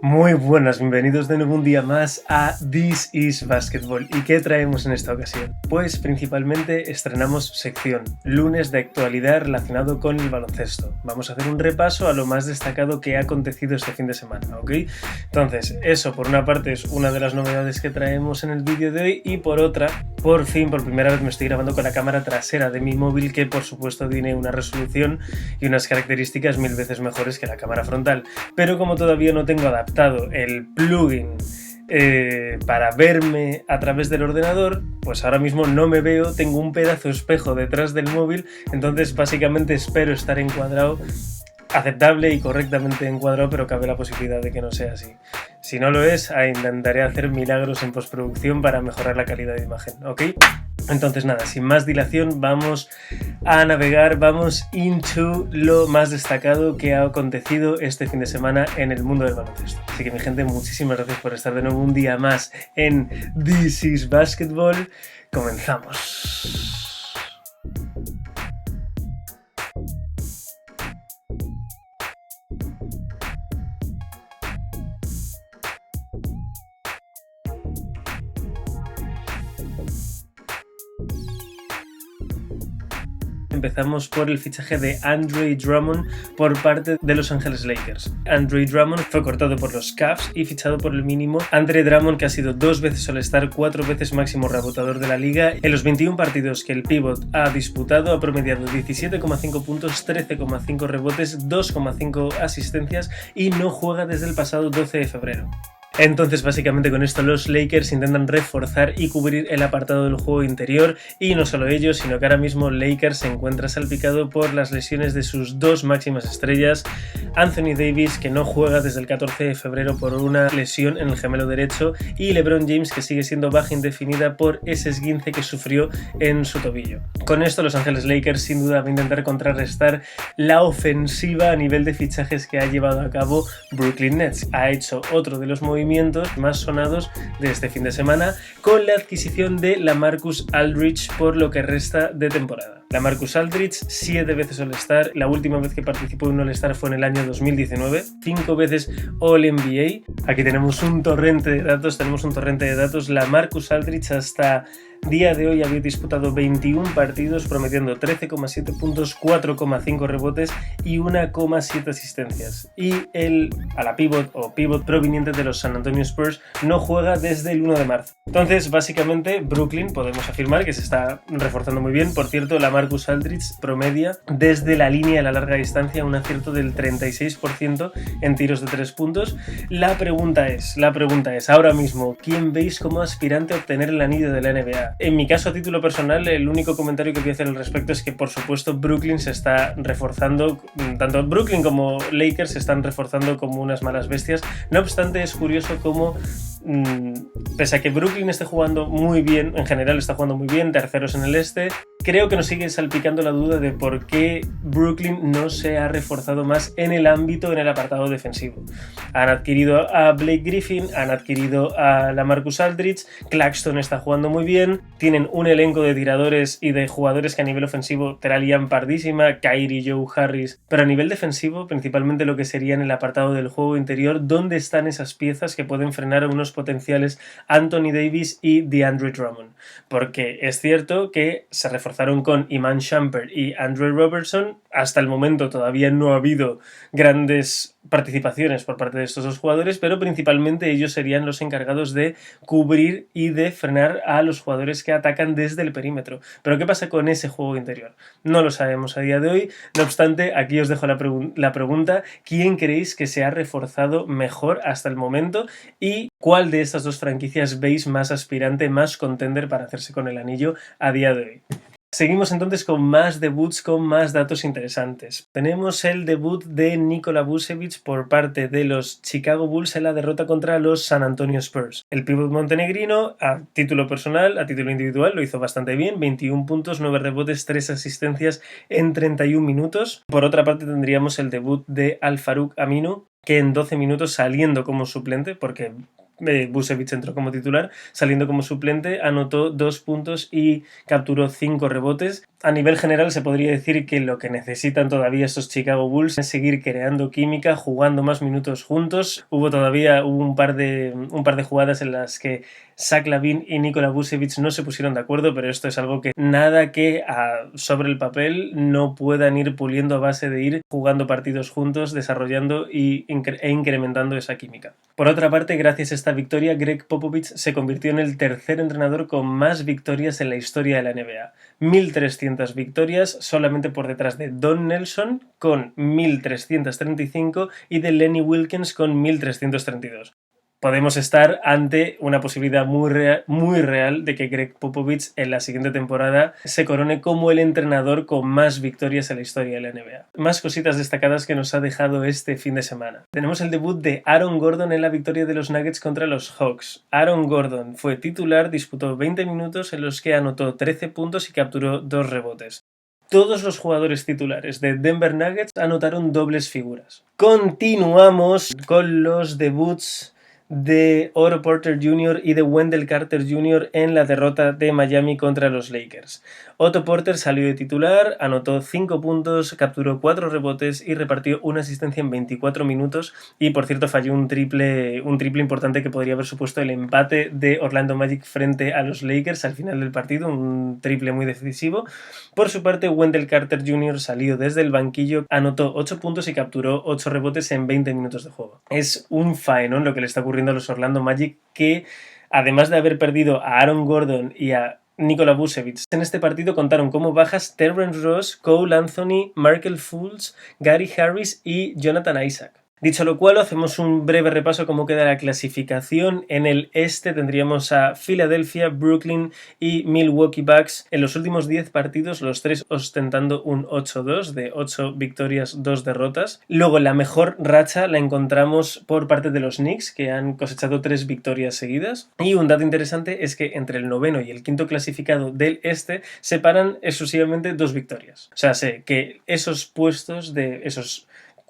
Muy buenas, bienvenidos de nuevo un día más a This is Basketball. ¿Y qué traemos en esta ocasión? Pues principalmente estrenamos sección, lunes de actualidad relacionado con el baloncesto. Vamos a hacer un repaso a lo más destacado que ha acontecido este fin de semana, ¿ok? Entonces, eso por una parte es una de las novedades que traemos en el vídeo de hoy y por otra, por fin, por primera vez me estoy grabando con la cámara trasera de mi móvil que por supuesto tiene una resolución y unas características 1000 veces mejores que la cámara frontal. Pero como todavía no tengo adaptado el plugin para verme a través del ordenador, pues ahora mismo no me veo, tengo un pedazo de espejo detrás del móvil, entonces básicamente espero estar encuadrado aceptable y correctamente encuadrado, pero cabe la posibilidad de que no sea así. Si no lo es, intentaré hacer milagros en postproducción para mejorar la calidad de imagen, ¿ok? Entonces nada, sin más dilación, vamos a navegar, vamos into lo más destacado que ha acontecido este fin de semana en el mundo del baloncesto. Así que mi gente, muchísimas gracias por estar de nuevo un día más en This is Basketball. Comenzamos. Empezamos por el fichaje de Andre Drummond por parte de Los Ángeles Lakers. Andre Drummond fue cortado por los Cavs y fichado por el mínimo. Andre Drummond, que ha sido 2 veces All-Star, 4 veces máximo rebotador de la liga, en los 21 partidos que el pívot ha disputado ha promediado 17,5 puntos, 13,5 rebotes, 2,5 asistencias y no juega desde el pasado 12 de febrero. Entonces básicamente con esto los Lakers intentan reforzar y cubrir el apartado del juego interior, y no solo ellos, sino que ahora mismo Lakers se encuentra salpicado por las lesiones de sus 2 máximas estrellas, Anthony Davis, que no juega desde el 14 de febrero por una lesión en el gemelo derecho, y LeBron James, que sigue siendo baja indefinida por ese esguince que sufrió en su tobillo. Con esto los Ángeles Lakers sin duda van a intentar contrarrestar la ofensiva a nivel de fichajes que ha llevado a cabo Brooklyn Nets. Ha hecho otro de los movimientos más sonados de este fin de semana con la adquisición de LaMarcus Aldridge por lo que resta de temporada. LaMarcus Aldridge, 7 veces All-Star, la última vez que participó en un All-Star fue en el año 2019, 5 veces All-NBA. Aquí tenemos un torrente de datos, LaMarcus Aldridge hasta día de hoy había disputado 21 partidos promediando 13,7 puntos, 4,5 rebotes y 1,7 asistencias. Y él, a la pivot proveniente de los San Antonio Spurs, no juega desde el 1 de marzo. Entonces, básicamente, Brooklyn podemos afirmar que se está reforzando muy bien. Por cierto, LaMarcus Aldridge promedia desde la línea a la larga distancia un acierto del 36% en tiros de 3 puntos. La pregunta es, ahora mismo, ¿quién veis como aspirante a obtener el anillo de la NBA? En mi caso, a título personal, el único comentario que voy a hacer al respecto es que, por supuesto, Brooklyn se está reforzando, tanto Brooklyn como Lakers se están reforzando como unas malas bestias. No obstante, es curioso cómo, pese a que Brooklyn esté jugando muy bien, en general está jugando muy bien, terceros en el este, creo que nos sigue salpicando la duda de por qué Brooklyn no se ha reforzado más en el ámbito, en el apartado defensivo. Han adquirido a Blake Griffin, han adquirido a LaMarcus Aldridge, Claxton está jugando muy bien, tienen un elenco de tiradores y de jugadores que a nivel ofensivo te la lían pardísima, Kyrie, Joe Harris, pero a nivel defensivo, principalmente lo que sería en el apartado del juego interior, ¿dónde están esas piezas que pueden frenar a unos potenciales Anthony Davis y DeAndre Drummond? Porque es cierto que se reforzaron con Iman Shumpert y Andre Robertson. Hasta el momento todavía no ha habido grandes participaciones por parte de estos dos jugadores, pero principalmente ellos serían los encargados de cubrir y de frenar a los jugadores que atacan desde el perímetro. Pero ¿qué pasa con ese juego interior? No lo sabemos a día de hoy. No obstante, aquí os dejo la pregunta: ¿quién creéis que se ha reforzado mejor hasta el momento y cuál de estas dos franquicias veis más aspirante, más contender para hacerse con el anillo a día de hoy? Seguimos entonces con más debuts, con más datos interesantes. Tenemos el debut de Nikola Vucevic por parte de los Chicago Bulls en la derrota contra los San Antonio Spurs. El pívot montenegrino, a título personal, a título individual, lo hizo bastante bien, 21 puntos, 9 rebotes, 3 asistencias en 31 minutos. Por otra parte tendríamos el debut de Al-Farouq Aminu, que en 12 minutos, saliendo como suplente, porque Vucevic entró como titular, saliendo como suplente, anotó 2 puntos y capturó 5 rebotes. A nivel general se podría decir que lo que necesitan todavía estos Chicago Bulls es seguir creando química, jugando más minutos juntos. Hubo un par de jugadas en las que Zach LaVine y Nikola Vucevic no se pusieron de acuerdo, pero esto es algo que nada que sobre el papel no puedan ir puliendo a base de ir jugando partidos juntos, desarrollando e incrementando esa química. Por otra parte, gracias a esta victoria, Greg Popovich se convirtió en el tercer entrenador con más victorias en la historia de la NBA. 1.300 victorias, solamente por detrás de Don Nelson con 1.335 y de Lenny Wilkens con 1.332. Podemos estar ante una posibilidad muy real de que Greg Popovich en la siguiente temporada se corone como el entrenador con más victorias en la historia de la NBA. Más cositas destacadas que nos ha dejado este fin de semana. Tenemos el debut de Aaron Gordon en la victoria de los Nuggets contra los Hawks. Aaron Gordon fue titular, disputó 20 minutos en los que anotó 13 puntos y capturó 2 rebotes. Todos los jugadores titulares de Denver Nuggets anotaron dobles figuras. Continuamos con los debuts de Otto Porter Jr. y de Wendell Carter Jr. en la derrota de Miami contra los Lakers. Otto Porter salió de titular, anotó 5 puntos, capturó 4 rebotes y repartió una asistencia en 24 minutos y por cierto falló un triple importante que podría haber supuesto el empate de Orlando Magic frente a los Lakers al final del partido, un triple muy decisivo. Por su parte, Wendell Carter Jr. salió desde el banquillo, anotó 8 puntos y capturó 8 rebotes en 20 minutos de juego. Es un faenón lo que le está ocurriendo a los Orlando Magic, que además de haber perdido a Aaron Gordon y a Nikola Vucevic, en este partido contaron como bajas Terrence Ross, Cole Anthony, Markelle Fultz, Gary Harris y Jonathan Isaac. Dicho lo cual, hacemos un breve repaso cómo queda la clasificación. En el este tendríamos a Philadelphia, Brooklyn y Milwaukee Bucks. En los últimos 10 partidos, los tres ostentando un 8-2, de 8 victorias, 2 derrotas. Luego, la mejor racha la encontramos por parte de los Knicks, que han cosechado 3 victorias seguidas. Y un dato interesante es que entre el noveno y el quinto clasificado del este separan exclusivamente 2 victorias. O sea, sé que esos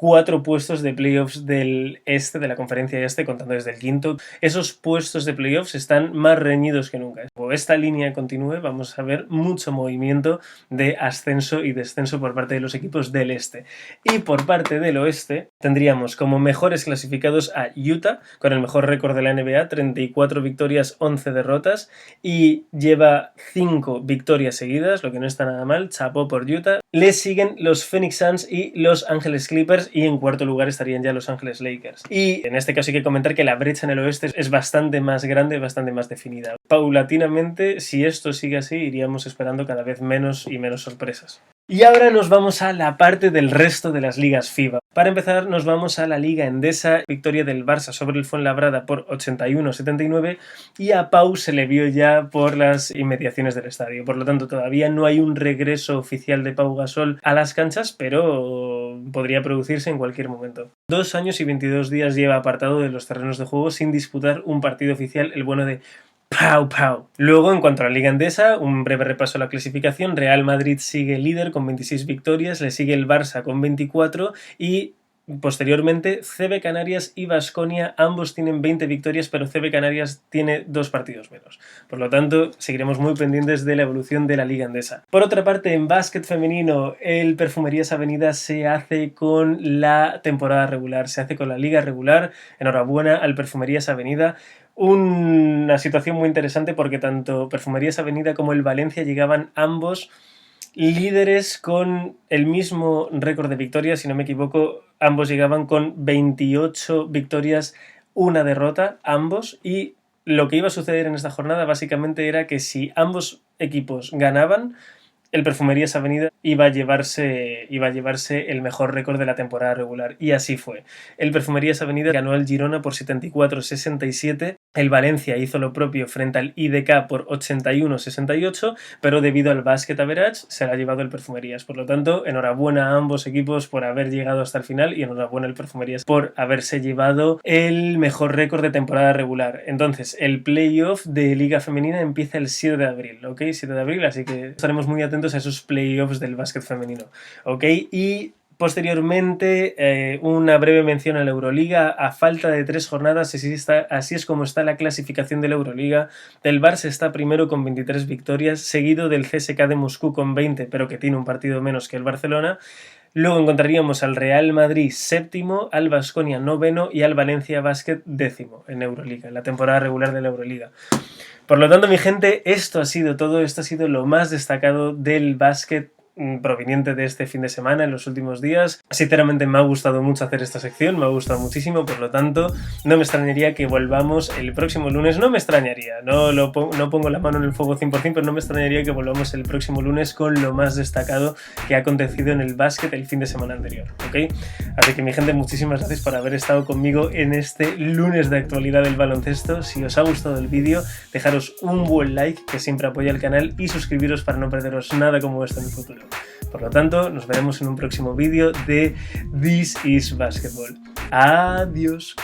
4 puestos de playoffs del este, de la conferencia este, contando desde el quinto, esos puestos de playoffs están más reñidos que nunca. Como esta línea continúe, vamos a ver mucho movimiento de ascenso y descenso por parte de los equipos del este. Y por parte del oeste, tendríamos como mejores clasificados a Utah, con el mejor récord de la NBA, 34 victorias, 11 derrotas, y lleva 5 victorias seguidas, lo que no está nada mal, chapó por Utah. Le siguen los Phoenix Suns y los Angeles Clippers, y en cuarto lugar estarían ya los Angeles Lakers. Y en este caso hay que comentar que la brecha en el oeste es bastante más grande, bastante más definida. Paulatinamente, si esto sigue así, iríamos esperando cada vez menos y menos sorpresas. Y ahora nos vamos a la parte del resto de las ligas FIBA. Para empezar, nos vamos a la Liga Endesa, victoria del Barça sobre el Fuenlabrada por 81-79, y a Pau se le vio ya por las inmediaciones del estadio. Por lo tanto, todavía no hay un regreso oficial de Pau Gasol a las canchas, pero podría producirse en cualquier momento. 2 años y 22 días lleva apartado de los terrenos de juego sin disputar un partido oficial, el bueno de Pau Pau. Luego, en cuanto a la Liga Endesa, un breve repaso a la clasificación. Real Madrid sigue líder con 26 victorias, le sigue el Barça con 24 y posteriormente CB Canarias y Baskonia ambos tienen 20 victorias, pero CB Canarias tiene 2 partidos menos. Por lo tanto, seguiremos muy pendientes de la evolución de la Liga Endesa. Por otra parte, en básquet femenino, el Perfumerías Avenida se hace con la temporada regular, se hace con la liga regular. Enhorabuena al Perfumerías Avenida. Una situación muy interesante porque tanto Perfumerías Avenida como el Valencia llegaban ambos líderes con el mismo récord de victorias, si no me equivoco, ambos llegaban con 28 victorias, 1 derrota, ambos, y lo que iba a suceder en esta jornada básicamente era que si ambos equipos ganaban, el Perfumerías Avenida iba a llevarse el mejor récord de la temporada regular, y así fue. El Perfumerías Avenida ganó al Girona por 74-67, el Valencia hizo lo propio frente al IDK por 81-68, pero debido al basket average se la ha llevado el Perfumerías. Por lo tanto, enhorabuena a ambos equipos por haber llegado hasta el final y enhorabuena al Perfumerías por haberse llevado el mejor récord de temporada regular. Entonces, el playoff de Liga Femenina empieza el 7 de abril, ¿ok? 7 de abril, así que estaremos muy atentos a esos playoffs del básquet femenino, ¿ok? Y Posteriormente, una breve mención a la Euroliga. A falta de 3 jornadas, así es como está la clasificación de la Euroliga. El Barça está primero con 23 victorias, seguido del CSKA de Moscú con 20, pero que tiene un partido menos que el Barcelona. Luego encontraríamos al Real Madrid séptimo, al Baskonia noveno y al Valencia Basket décimo en Euroliga, en la temporada regular de la Euroliga. Por lo tanto, mi gente, esto ha sido todo. Esto ha sido lo más destacado del básquet proveniente de este fin de semana, en los últimos días. Sinceramente me ha gustado mucho hacer esta sección, me ha gustado muchísimo, por lo tanto no me extrañaría que volvamos el próximo lunes. No me extrañaría, no pongo la mano en el fuego 100%, pero no me extrañaría que volvamos el próximo lunes con lo más destacado que ha acontecido en el básquet el fin de semana anterior, ¿ok? Así que mi gente, muchísimas gracias por haber estado conmigo en este lunes de actualidad del baloncesto. Si os ha gustado el vídeo, dejaros un buen like, que siempre apoya el canal, y suscribiros para no perderos nada como esto en el futuro. Por lo tanto, nos veremos en un próximo vídeo de This is Basketball. Adiós.